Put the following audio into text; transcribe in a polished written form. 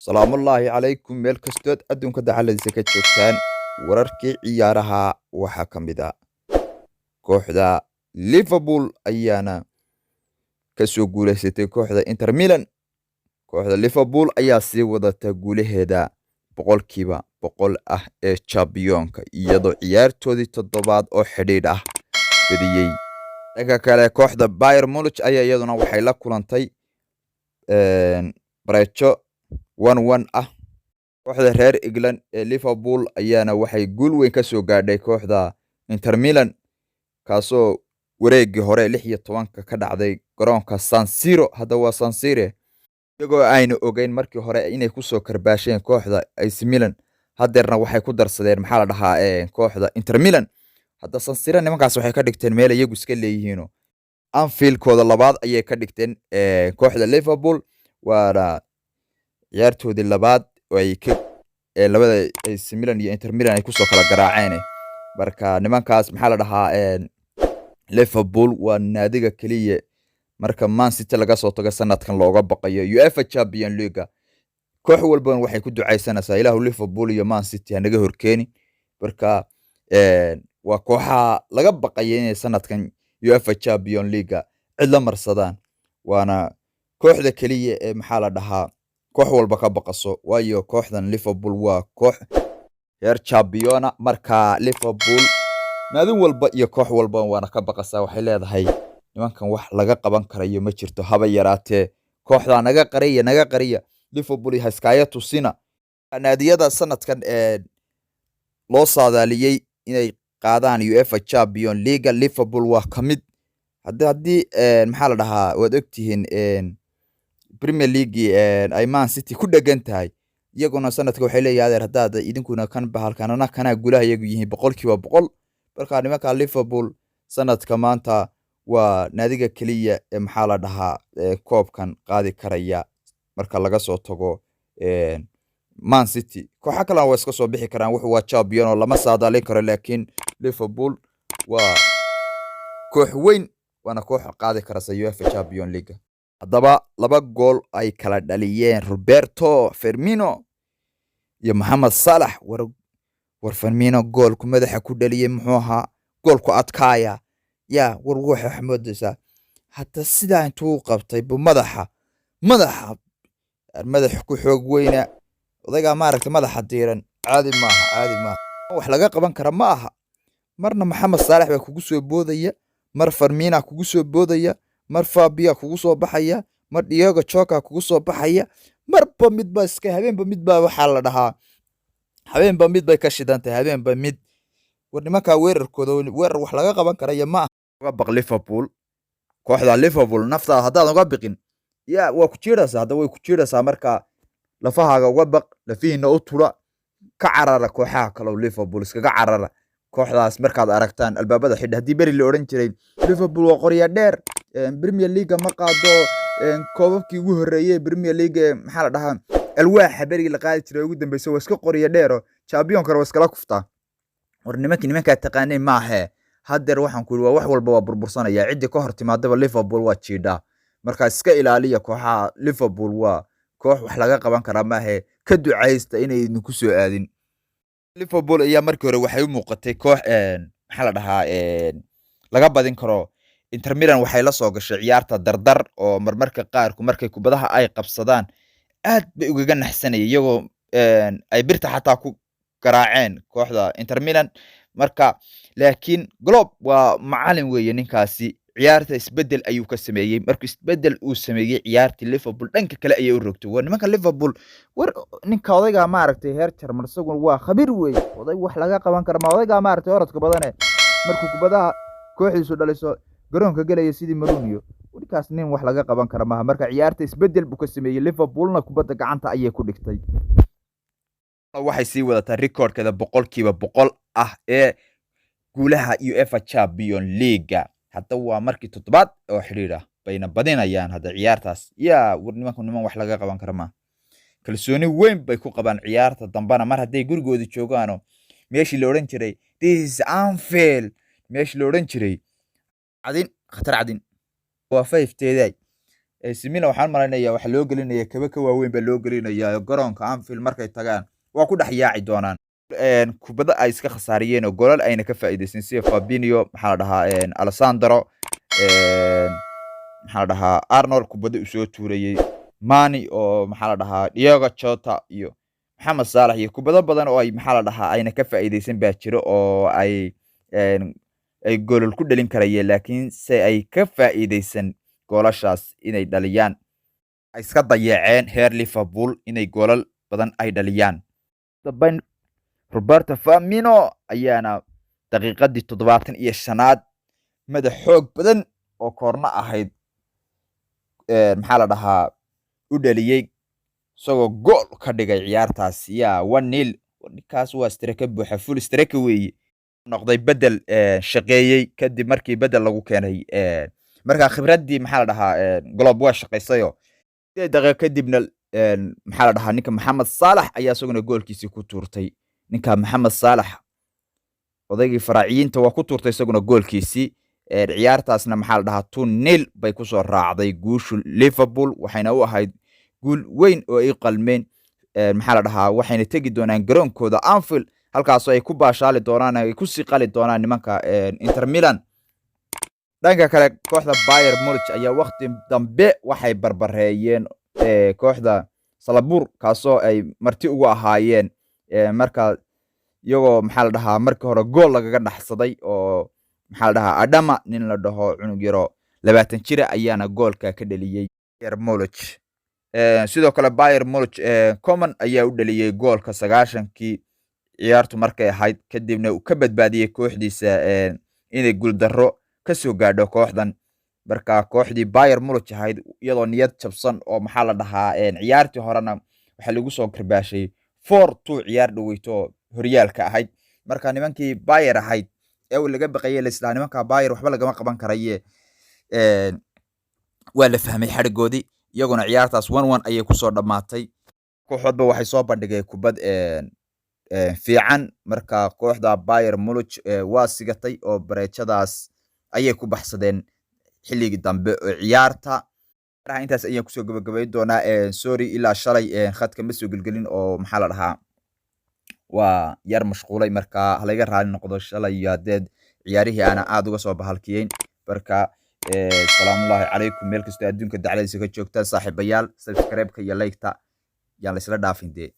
salaamullaahi calaykum meel kastood adduunka dacaladiisa ka joogtaan wararkii ciyaaraha waxaa ka mid ah kooxda liverpool ayaana ka soo guulaysatay kooxda inter milan. kooxda liverpool ayaa sii wadata guulaheeda boqolkiiba boqol ah ee championka iyadoo ciyaartoodii toddobaad oo xidhiidh ah badiyey. dhanka kale kooxda Bayern Munich ayaa iyaduna waxay la kulantay bareejo 1-1 ah. kooxda reer England ee Liverpool ayaana waxay guul weyn ka soo gaadhay kooxda Inter Milan kaasoo wareegii hore 16 ka dhacday garoonka San Siro. hadda waa San Siro iyagoo aynu ogeyn markii hore inay ku soo karbaasheen kooxda AC Milan, hadeerna waxay ku darsadeen maxaa la dhahaa kooxda Inter Milan. hadda San Siro nimankaas waxay ka dhigteen meel iyagu iska leeyihiin. Anfield-kooda labaad ayay ka dhigteen kooxda Liverpool, waana ciyaartoodii labaad oo ay labada AC Milan iyo Inter Milan ay ku soo kala garaaceen. marka nimankaas maxaa la dhahaa Liverpool waa naadiga kaliya marka Man City laga soo tago sanadkan looga baqayo UEFA Champions League. koox walba waxay ku ducaysanaysaa ilaahu Liverpool iyo Man City hanaga horkeeni. marka waa kooxaha laga baqayo inay sanadkan UEFA Champions League cid la marsadaan, waana kooxda kaliya ee maxaa la dhahaa koox walba ka baqaso, waayo kooxdan Liverpool waa koox heer champion. marka Liverpool naadin walba iyo koox walba waana ka baqasaa, waxay leedahay nimankan wax laga qaban karayo ma jirto haba yaraatee. kooxda naga qariya Liverpool haskaya tusina. naadiyada sanadkan loo saadaaliyay inay qaadaan UEFA Champions League Liverpool waa kamid. haddii maxaa la dhahaa waad ogtihiin Premier League ay Man City ku dhagan tahay, iyaguna sanadka waxay leeyahay haddaad idinkuna kan bahalkanana kana guulaha iyagu yihiin boqolkiiba boqol. marka nimanka Liverpool sanadka maanta waa naadiga kaliya ee maxaa la dhahaa koobkan qaadi karaya marka laga soo tago Man City. kooxa kale waa iska soo bixi karaan, wuxuu waa champion oo lama saadaalin karo, laakiin Liverpool waa koox weyn, waana koox qaadi karaysa UEFA Champions League. haddaba laba gool ay kala dhaliyeen Roberto Firmino iyo Mohamed Salah. war Firmino goolku madaxa ku dhaliyay muxuu ahaa goolku adkaaya ya war waxa xamoodaysa hatta sidaa intuu qabtay bu madaxa ku xoog weyna odayga maaragtay madaxa diiran caadi maaha wax laga qaban kara ma aha. marna Mohamed Salah baa kugu soo boodaya, mar Firmino kugu soo boodaya, mar Fabio kugu soo baxaya, mar Diego Jota kugu soo baxaya, marba midba iska habeenba midba waxa la dhahaa habeenba mid bay ka shidantay habeenba mid. war nimanka weerarkooda weerar wax laga qaban karaya ma aha. baq Liverpool, kooxda Liverpool nafta haddaad uga biqin ya waa ku jiiraysaa, hadda way ku jiiraysaa. marka lafahaaga uga baq, lafihiina u tula, ka carara kooxaha kale oo Liverpool iskaga carara. kooxdaas markaad aragtaan albaabada xidha. haddii beri la oran jiray Liverpool waa qorya dheer Premier League ma qaado koobabkii ugu horeeyay Premier League maxaa la dhahaa alwaaxa beri la qaadi jiray ugu dambeysay waa iska qorya dheer champion karo iskala kuftaa. war nimanka taqaanay ma aha. hadeer waxaan ku waa wax walba waa burbursanaya, cidii ka hor timaadaba Liverpool waa jiidha. marka iska ilaaliya kooxaha Liverpool waa koox wax laga qaban kara ma aha, ka ducaysta inay idinku soo aadin. Liverpool ayaa markii hore waxay u muuqatay koox maxaa la dhahaa laga badin karo. Inter Milan waxay la soo gashay ciyaarta dardar oo marmarka qaar markay kubadaha ay qabsadaan aad bay uga naxsanayeen, iyagoo ay birta xataa ku garaaceen kooxda Inter Milan. marka laakiin Klopp waa macallin weeye ninkaasi, ciyaarta isbedel ayuu ka sameeyay. markii isbedel uu sameeyay ciyaartii Liverpool dhanka kale ayay u rogtay. war nimanka Liverpool war ninka odayga maaragtay heer Jarmal isagu waa khabiir weeye, oday wax laga qaban kara ma odayga maaragtay orodka badan markuu kubadaha kooxdiisu dhaliso garoonka galaya sidii Mourinho. ninkaas nin wax laga qaban kara maaha. marka ciyaarta isbedel buu ka sameeyay, Liverpoolna kubadda gacanta ayay ku dhigtay. waxay sii wadataa recordkeeda boqolkiiba boqol ah ee guulaha UEFA Champions League. hadda waa markii toddobaad oo xiriir ah bayna badinayaan hadda ciyaartaas. war niman wax laga qaban kara ma kalsooni weyn bay ku qabaan ciyaarta dambana mar hadday gurigooda joogaano meeshii la oran jiray this is Anfield, meeshii la oran jiray cadin khatar cadin waa 5 teeday AC Milan waxaan malaynayaa waxa loo gelinaya kaba ka waaweyn baa loo gelinayaa garoonka Anfield markay tagaan waa ku dhex yaaci doonaan kubada ay iska khasaariyeen oo golal ayna ka faa'iideysan sida Fabinho maxaa la dhahaa Alessandro maxaa la dhahaa Arnold kubada u soo tuurayay Mane oo maxaa la dhahaa Diogo Jota iyo Mohamed Salah iyo kubada badan oo ay maxaa la dhahaa ayna ka faa'iideysan baa jiro oo ay golol ku dhalin karayeen laakiin se ay ka faa'iideysan goolashaas inay dhaliyaan ay iska dayaceen heer Liverpool inay golal badan ay dhaliyaan dabayn Roberto Firmino ayaana daqiiqadii 75aad madax xoog badan oo koorna ahayd maxaa la dhahaa u dhaliyay isagoo gool ka dhigay ciyaartaas 1-0 ninkaas waa strike buuxa full strike weeye noqday bedel shaqeeyay kadib markii bedel lagu keenay marka khibradii maxaa la dhahaa glob waa shaqeysayo daqiiqo kadibna maxaa la dhahaa ninka Mohamed Salah ayaa isaguna goolkiisii ku tuurtay ninka Mohamed Salah odaygii faraaciyiinta waa ku tuurtay isaguna goolkiisii ciyaartaasna maxaa la dhahaa 2-0 bay ku soo raacday guusha Liverpool waxayna u ahayd guul weyn oo ay qalmeen maxaa la dhahaa waxayna tagi doonaan garoonkooda Anfield halkaas ay ku baashaali doonaan ay ku sii qali doonaan nimanka Inter Milan dhanka kale kooxda Bayern Munich ayaa waqti dambe waxay barbareeyeen kooxda Salzburg kaasoo ay marti ugu ahaayeen marka iyagoo maxaa la dhahaa markii hore gool lagaga dhaxsaday oo maxaa la dhahaa Adama nin la dhaho cunug yaro 20 jir ayaana goolka ka dhaliyay Bayern Munich sidoo kale Bayern Munich Coman ayaa u dhaliyay goolka 90kii ciyaartu markay ahayd kadibna uu ka badbaadiyay kooxdiisa inay guul darro ka soo gaadho kooxdan marka kooxdii Bayern Munich ahayd iyadoo niyad jabsan oo maxaa la dhahaa ciyaartii horena waxa lagu soo karbaashay 4-2 ciyaar dhaweyto horyaalka ahayd marka nimankii Bayern ahayd ee laga baqayay Leicester nimanka Bayern waxba lagama qaban karaye waa la fahmay xarigoodii iyaguna ciyaartaas 1-1 ayay ku soo dhamaatay kooxoodba waxay soo bandhigay kubad fiican marka kooxda Bayern Munich waa sigatay oo bareejadaas ayay ku baxsadeen xilligii dambe oo ciyaarta intaas ayaan kusoo gabagabay doonaa sorry ilaa shalay khadka ma soo gelgelin oo maxaa la dhahaa waa yar mashquulay marka halaga raali noqdo shalay yadeed ciyaarihii ana aad uga soo bahalkiyeen marka salaamullaahi calaykum meel kasta adduunka dacladiisa ka joogtaan saaxiibayaal subscribe-ka iyo like-ta yaan la isla dhaafin dee